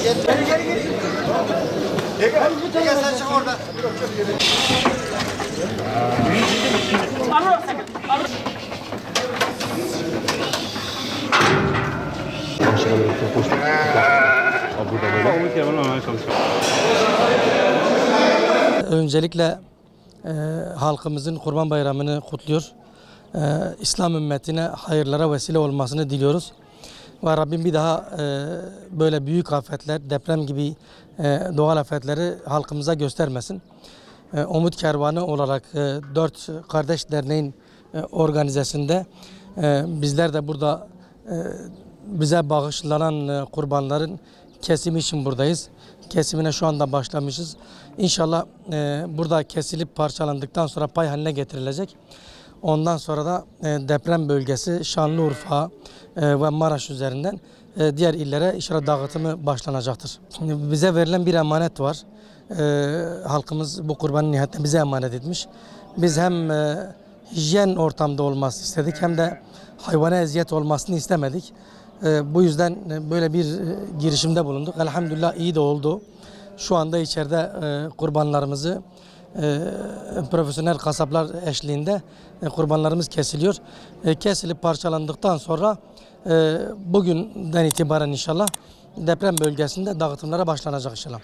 Gel sen çık orada. Öncelikle halkımızın Kurban Bayramı'nı kutluyor. İslam ümmetine hayırlara vesile olmasını diliyoruz. Ve Rabbim bir daha böyle büyük afetler, deprem gibi doğal afetleri halkımıza göstermesin. Umut Kervanı olarak 4 Kardeş Derneği'nin organizasında bizler de burada bize bağışlanan kurbanların kesimi için buradayız. Kesimine şu anda başlamışız. İnşallah burada kesilip parçalandıktan sonra pay haline getirilecek. Ondan sonra da deprem bölgesi Şanlıurfa ve Maraş üzerinden diğer illere inşallah dağıtımı başlanacaktır. Şimdi bize verilen bir emanet var. Halkımız bu kurbanı nihayetinde bize emanet etmiş. Biz hem hijyen ortamda olması istedik hem de hayvana eziyet olmasını istemedik. Bu yüzden böyle bir girişimde bulunduk. Elhamdülillah iyi de oldu. Şu anda içeride kurbanlarımızı profesyonel kasaplar eşliğinde kurbanlarımız kesiliyor. Kesilip parçalandıktan sonra bugünden itibaren inşallah deprem bölgesinde dağıtımlara başlanacak inşallah.